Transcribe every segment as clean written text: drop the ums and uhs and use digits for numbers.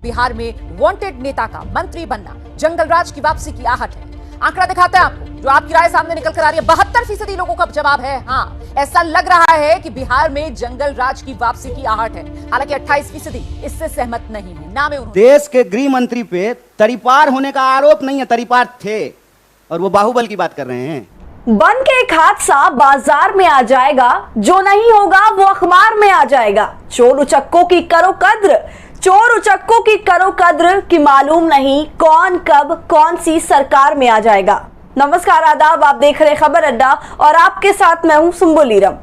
बिहार में वांटेड नेता का मंत्री बनना जंगलराज की वापसी की आहट है। आंकड़ा दिखाता है आपको, जो आपकी राय सामने निकल कर आ रही है। 72% लोगों का जवाब है हाँ। ऐसा लग रहा है कि बिहार में जंगलराज की वापसी की आहट है। हालांकि 28% इससे सहमत नहीं है। नाम है देश के गृह मंत्री पे तरीपार होने का आरोप नहीं है, तरीपार थे, और वो बाहुबल की बात कर रहे हैं। बन के एक हादसा बाजार में आ जाएगा, जो नहीं होगा वो अखबार में आ जाएगा। चोर उचक्कों की करो कद्र, चोर उचक्कों की करो कद्र कि मालूम नहीं कौन कब कौन सी सरकार में आ जाएगा। नमस्कार, आदाब, आप देख रहे खबर अड्डा और आपके साथ मैं हूं सुम्बुल ईरम।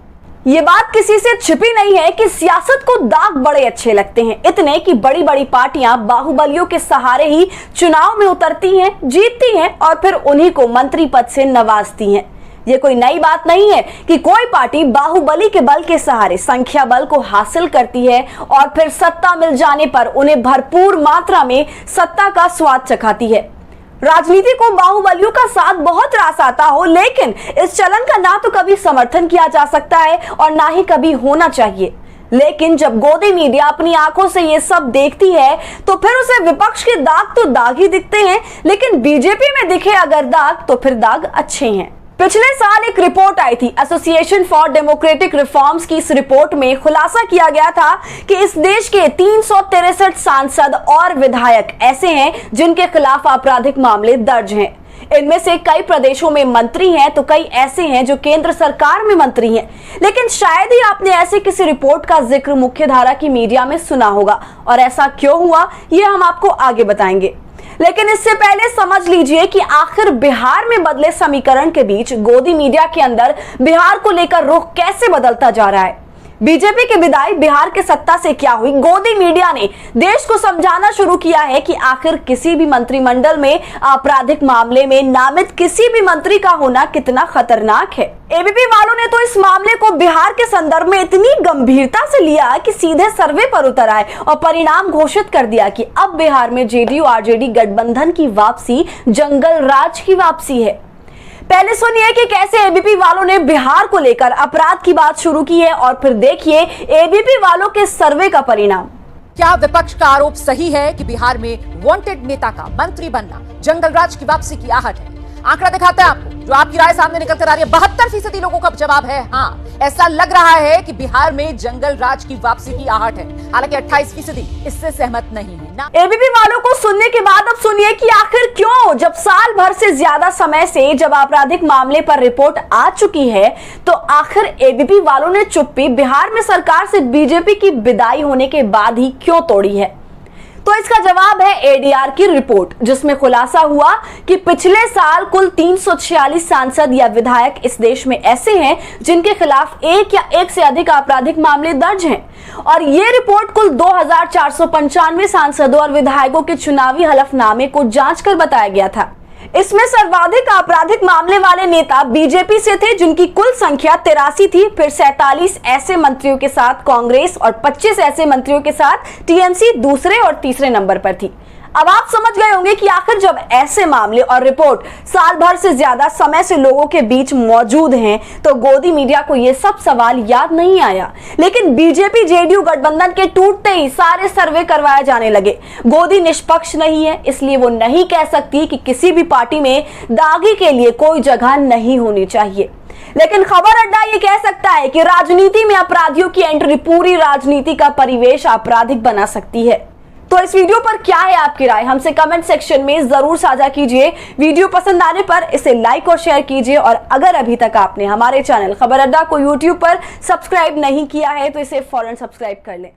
ये बात किसी से छिपी नहीं है कि सियासत को दाग बड़े अच्छे लगते हैं, इतने कि बड़ी बड़ी पार्टियां बाहुबलियों के सहारे ही चुनाव में उतरती हैं, जीतती हैं और फिर उन्हीं को मंत्री पद से नवाजती हैं। ये कोई नई बात नहीं है कि कोई पार्टी बाहुबली के बल के सहारे संख्या बल को हासिल करती है और फिर सत्ता मिल जाने पर उन्हें भरपूर मात्रा में सत्ता का स्वाद चखाती है। राजनीति को बाहुबलियों का साथ बहुत रास आता हो, लेकिन इस चलन का ना तो कभी समर्थन किया जा सकता है और ना ही कभी होना चाहिए। लेकिन जब गोदी मीडिया अपनी आंखों से ये सब देखती है तो फिर उसे विपक्ष के दाग तो दाग ही दिखते हैं, लेकिन बीजेपी में दिखे अगर दाग तो फिर दाग अच्छे हैं। पिछले साल एक रिपोर्ट आई थी एसोसिएशन फॉर डेमोक्रेटिक रिफॉर्म्स की। इस रिपोर्ट में खुलासा किया गया था कि इस देश के 363 सांसद और विधायक ऐसे हैं जिनके खिलाफ आपराधिक मामले दर्ज हैं। इनमें से कई प्रदेशों में मंत्री हैं तो कई ऐसे हैं जो केंद्र सरकार में मंत्री हैं। लेकिन शायद ही आपने ऐसे किसी रिपोर्ट का जिक्र मुख्यधारा की मीडिया में सुना होगा, और ऐसा क्यों हुआ ये हम आपको आगे बताएंगे। लेकिन इससे पहले समझ लीजिए कि आखिर बिहार में बदले समीकरण के बीच गोदी मीडिया के अंदर बिहार को लेकर रुख कैसे बदलता जा रहा है। बीजेपी की विदाई बिहार के सत्ता से क्या हुई, गोदी मीडिया ने देश को समझाना शुरू किया है कि आखिर किसी भी मंत्रिमंडल में आपराधिक मामले में नामित किसी भी मंत्री का होना कितना खतरनाक है। एबीपी वालों ने तो इस मामले को बिहार के संदर्भ में इतनी गंभीरता से लिया कि सीधे सर्वे पर उतर आए और परिणाम घोषित कर दिया कि अब बिहार में जेडीयू आरजेडी गठबंधन की वापसी जंगल राज की वापसी है। पहले सुनिए कि कैसे एबीपी वालों ने बिहार को लेकर अपराध की बात शुरू की है और फिर देखिए एबीपी वालों के सर्वे का परिणाम। क्या विपक्ष का आरोप सही है कि बिहार में वांटेड नेता का मंत्री बनना जंगलराज की वापसी की आहट है? आंकड़ा दिखाता है आपको, जो आपकी राय सामने निकल कर आ रही है। 72% लोगों का जवाब है हाँ। ऐसा लग रहा है कि बिहार में जंगलराज की वापसी की आहट है। हालांकि 28% इससे सहमत नहीं है। एबीपी वालों को सुनने के बाद अब सुनिए कि आखिर क्यों, जब साल भर से ज्यादा समय से जब आपराधिक मामले पर रिपोर्ट आ चुकी है तो आखिर एबीपी वालों ने चुप्पी बिहार में सरकार से बीजेपी की विदाई होने के बाद ही क्यों तोड़ी है। तो इसका जवाब है एडीआर की रिपोर्ट, जिसमें खुलासा हुआ कि पिछले साल कुल 346 सांसद या विधायक इस देश में ऐसे हैं जिनके खिलाफ एक या एक से अधिक आपराधिक मामले दर्ज हैं। और ये रिपोर्ट कुल 2495 सांसदों और विधायकों के चुनावी हलफनामे को जांचकर बताया गया था। इसमें सर्वाधिक आपराधिक मामले वाले नेता बीजेपी से थे, जिनकी कुल संख्या 83 थी। फिर 47 ऐसे मंत्रियों के साथ कांग्रेस और 25 ऐसे मंत्रियों के साथ टीएमसी दूसरे और तीसरे नंबर पर थी। अब आप समझ गए होंगे कि आखिर जब ऐसे मामले और रिपोर्ट साल भर से ज्यादा समय से लोगों के बीच मौजूद हैं तो गोदी मीडिया को ये सब सवाल याद नहीं आया। लेकिन बीजेपी जेडीयू गठबंधन के टूटते ही सारे सर्वे करवाए जाने लगे। गोदी निष्पक्ष नहीं है, इसलिए वो नहीं कह सकती कि किसी भी पार्टी में दागी के लिए कोई जगह नहीं होनी चाहिए। लेकिन खबर अड्डा ये कह सकता है कि राजनीति में अपराधियों की एंट्री पूरी राजनीति का परिवेश आपराधिक बना सकती है। तो इस वीडियो पर क्या है आपकी राय, हमसे कमेंट सेक्शन में जरूर साझा कीजिए। वीडियो पसंद आने पर इसे लाइक और शेयर कीजिए, और अगर अभी तक आपने हमारे चैनल खबर अड्डा को यूट्यूब पर सब्सक्राइब नहीं किया है तो इसे फौरन सब्सक्राइब कर लें।